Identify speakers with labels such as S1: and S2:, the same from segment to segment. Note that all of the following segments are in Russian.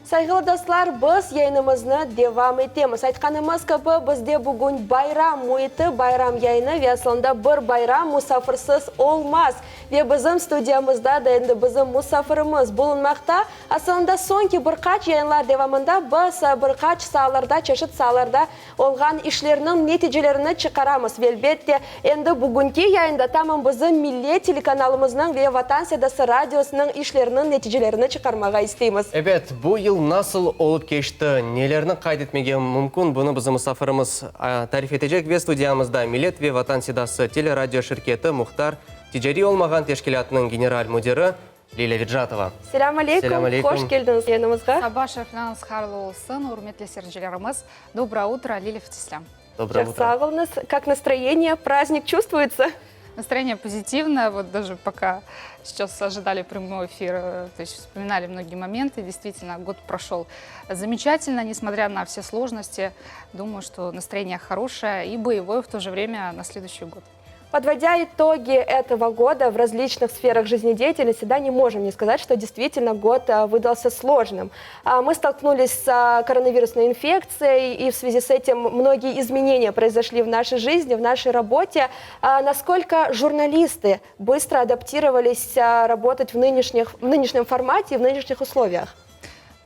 S1: Saygılı dostlar, biz yayınımızı devam etemiz. Aytkanımız gibi bizde bugün bayram muhiti, bayram yayını ve aslında bir bayram musafirsız olmaz. Ve bizim stüdyamızda da endi bizim musafirimiz bulunmakta. Aslında sonki birkaç yayınlar devamında biz birkaç sahalarda, çeşit sahalarda olgan işlerinin neticelerini çıkaramız. Ve elbette endi bugünkü yayında tamam bizim milli telekanalımızın ve Vatan Sedası Radyosu'nun işlerinin neticelerini çıkarmağa isteyimiz.
S2: Evet, bu yıl nasıl olup geçti, nelerini kaydetmege mümkün, bunu bizim misafirimiz tarif edecek ve stüdyamızda Millet ve Vatan Sedası Teleradyo Şirketi Muhtar Ticari Olmagan Teşkilatının General Müdürü Leyla Virjatova.
S1: Selam aleyküm, hoş geldiniz yanımızga.
S3: Sabah şerifleriniz hayırlı olsun, hürmetli seyircilerimiz. Доброе утро, Лилия Фетислям.
S2: Доброе утро.
S1: Sağ olunuz, как настроение, праздник чувствуется?
S3: Настроение позитивное, вот даже пока сейчас ожидали прямой эфир, то есть вспоминали многие моменты, действительно, год прошел замечательно, несмотря на все сложности. Думаю, что настроение хорошее и боевое в то же время на следующий год.
S1: Подводя итоги этого года в различных сферах жизнедеятельности, да, не можем не сказать, что действительно год выдался сложным. Мы столкнулись с коронавирусной инфекцией, и в связи с этим многие изменения произошли в нашей жизни, в нашей работе. Насколько журналисты быстро адаптировались работать в нынешнем формате и в нынешних условиях?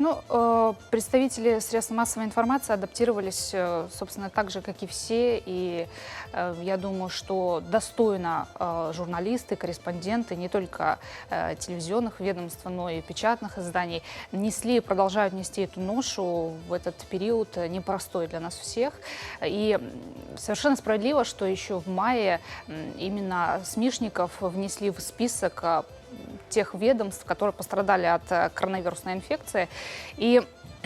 S3: Ну, представители средств массовой информации адаптировались, собственно, так же, как и все. И я думаю, что достойно журналисты, корреспонденты, не только телевизионных ведомств, но и печатных изданий, несли и продолжают нести эту ношу в этот период непростой для нас всех. И совершенно справедливо, что еще в мае именно СМИшников внесли в список тех ведомств, которые пострадали от коронавирусной инфекции. И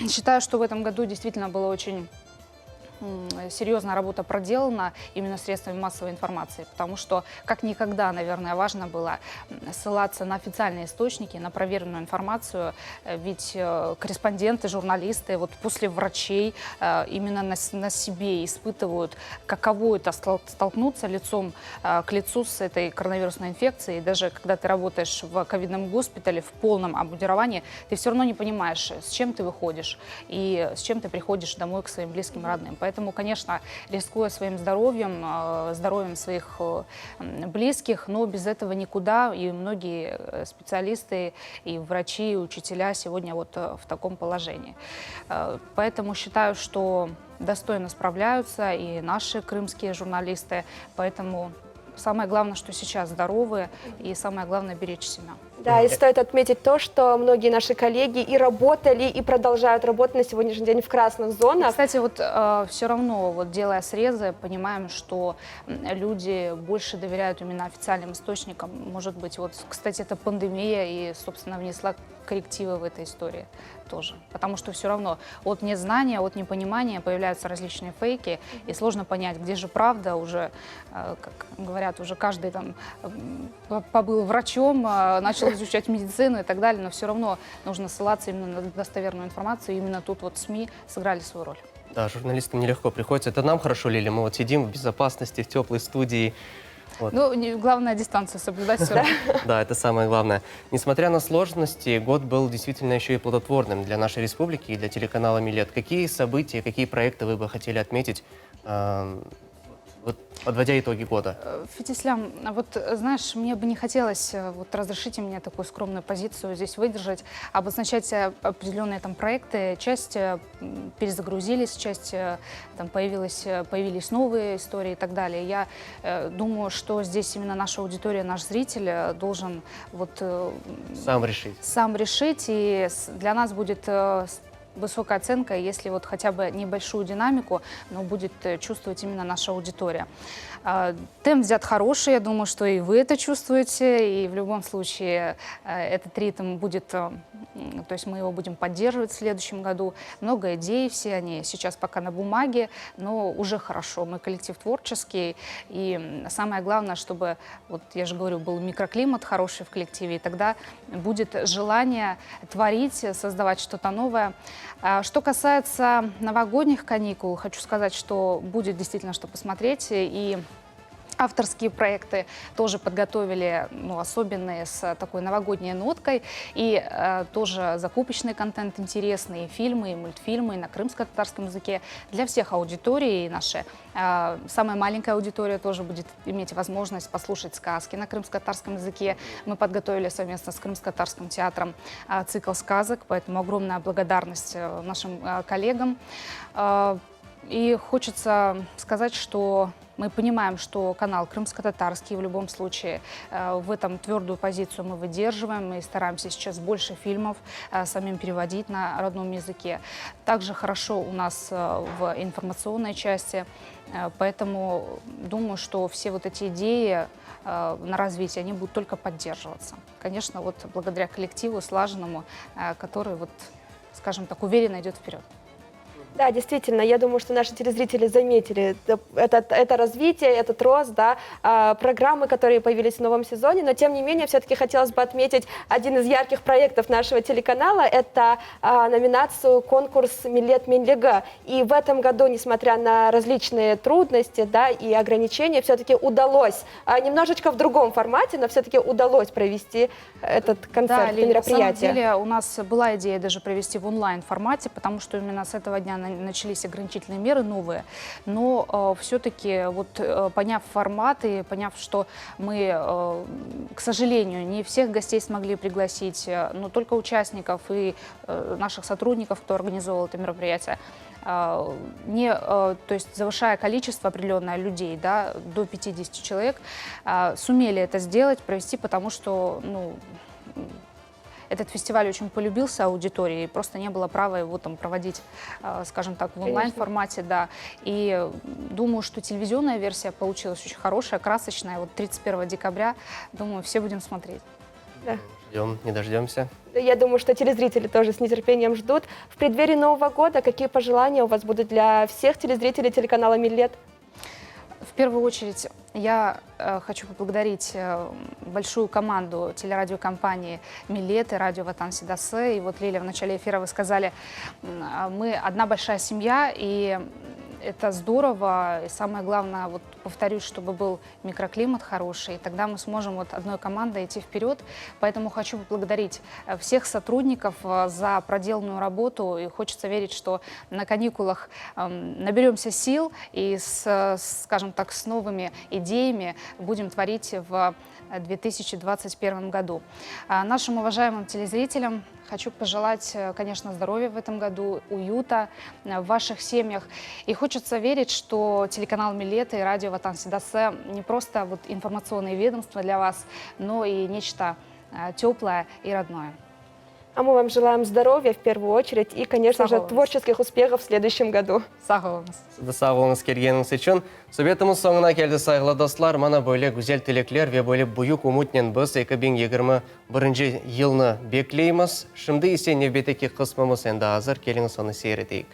S3: считаю, что в этом году действительно было очень серьезная работа проделана именно средствами массовой информации, потому что как никогда, наверное, важно было ссылаться на официальные источники, на проверенную информацию, ведь корреспонденты, журналисты, вот после врачей именно на себе испытывают, каково это столкнуться лицом к лицу с этой коронавирусной инфекцией. И даже когда ты работаешь в ковидном госпитале в полном обмундировании, ты все равно не понимаешь, с чем ты выходишь и с чем ты приходишь домой к своим близким, родным. Поэтому, конечно, рискуя своим здоровьем, здоровьем своих близких, но без этого никуда. И многие специалисты, и врачи, и учителя сегодня вот в таком положении. Поэтому считаю, что достойно справляются и наши крымские журналисты. Поэтому самое главное, что сейчас здоровы, и самое главное — беречь себя.
S1: Да, и стоит отметить то, что многие наши коллеги и работали, и продолжают работать на сегодняшний день в красных зонах.
S3: Кстати, вот все равно, вот делая срезы, понимаем, что люди больше доверяют именно официальным источникам. Может быть, вот, кстати, это пандемия и, собственно, внесла коррективы в этой истории тоже. Потому что все равно от незнания, от непонимания появляются различные фейки, и сложно понять, где же правда. Уже, как говорят, уже каждый там побыл врачом, начал изучать медицину и так далее, но все равно нужно ссылаться именно на достоверную информацию, и именно тут вот СМИ сыграли свою роль.
S2: Да, журналистам нелегко приходится. Это нам хорошо, Лиля, мы вот сидим в безопасности, в теплой студии. Вот.
S3: Ну, главное — дистанцию соблюдать все равно.
S2: Да, это самое главное. Несмотря на сложности, год был действительно еще и плодотворным для нашей республики и для телеканала «Милет». Какие события, какие проекты вы бы хотели отметить, вот, подводя итоги года?
S3: Фетислям, вот знаешь, мне бы не хотелось, вот разрешите мне такую скромную позицию здесь выдержать, обозначать определенные там проекты. Часть перезагрузились, часть там появились новые истории и так далее. Я думаю, что здесь именно наша аудитория, наш зритель должен вот сам решить, и для нас будет высокая оценка, если вот хотя бы небольшую динамику, но будет чувствовать именно наша аудитория. Темп взят хороший, я думаю, что и вы это чувствуете, и в любом случае этот ритм будет, то есть мы его будем поддерживать в следующем году. Много идей, все они сейчас пока на бумаге, но уже хорошо. Мы коллектив творческий, и самое главное, чтобы, вот я же говорю, был микроклимат хороший в коллективе, и тогда будет желание творить, создавать что-то новое. Что касается новогодних каникул, хочу сказать, что будет действительно что посмотреть, и Авторские проекты тоже подготовили, ну, особенные, с такой новогодней ноткой. И тоже закупочный контент интересный, и фильмы, и мультфильмы, и на крымско-татарском языке. Для всех аудиторий наши. Самая маленькая аудитория тоже будет иметь возможность послушать сказки на крымско-татарском языке. Мы подготовили совместно с Крымско-татарским театром цикл сказок, поэтому огромная благодарность нашим коллегам. И хочется сказать, что мы понимаем, что канал крымско-татарский в любом случае в этом твердую позицию мы выдерживаем. Мы стараемся сейчас больше фильмов самим переводить на родном языке. Также хорошо у нас в информационной части. Поэтому думаю, что все вот эти идеи на развитие, они будут только поддерживаться. Конечно, вот благодаря коллективу слаженному, который, вот, скажем так, уверенно идет вперед.
S1: Да, действительно, я думаю, что наши телезрители заметили это развитие, этот рост, да, программы, которые появились в новом сезоне, но тем не менее, все-таки хотелось бы отметить один из ярких проектов нашего телеканала, это номинацию «Конкурс Миллет Минлига». И в этом году, несмотря на различные трудности, да, и ограничения, все-таки удалось, немножечко в другом формате, но все-таки удалось провести этот концерт,
S3: да,
S1: это мероприятие.
S3: На самом деле у нас была идея даже провести в онлайн-формате, потому что именно с этого дня начались ограничительные меры новые, но все-таки вот поняв формат и поняв, что мы, к сожалению, не всех гостей смогли пригласить, но только участников и наших сотрудников, кто организовал это мероприятие, то есть завышая количество определенное людей, да, до 50 человек, сумели это сделать, провести, потому что, ну, этот фестиваль очень полюбился аудитории, и просто не было права его там проводить, скажем так, в онлайн-формате, да. И думаю, что телевизионная версия получилась очень хорошая, красочная. Вот 31 декабря, думаю, все будем смотреть.
S1: Да.
S2: Ждем, не дождемся.
S1: Я думаю, что телезрители тоже с нетерпением ждут. В преддверии Нового года какие пожелания у вас будут для всех телезрителей телеканала «Миллет»?
S3: В первую очередь я хочу поблагодарить большую команду телерадиокомпании «Миллет» и радио «Ватан Сидасы». И вот, Лилия, в начале эфира вы сказали, мы одна большая семья, и это здорово. И самое главное, вот повторюсь, чтобы был микроклимат хороший, и тогда мы сможем вот одной командой идти вперед. Поэтому хочу поблагодарить всех сотрудников за проделанную работу. И хочется верить, что на каникулах наберемся сил и, скажем так, с новыми идеями будем творить в 2021 году. Нашим уважаемым телезрителям хочу пожелать, конечно, здоровья в этом году, уюта в ваших семьях. И хочется верить, что телеканал «Миллет» и радио «Ватан Сидасы» не просто вот информационные ведомства для вас, но и нечто теплое и родное.
S1: А мы вам желаем здоровья в первую очередь и, конечно же,
S3: Сау
S1: творческих успехов в следующем году.
S3: Сау болыңыз.
S2: Сау болыңыз келгеніңіз үшін. Сөбетіміз соңына келді, сайғылы достлар. Мана бөлі güzel тілеклер ве бөлі бұйық үмітнен біз 2021 елны беклейміз. Шымды есе невбетекі қысмымыз енді азыр келіңіз соны сейретейік.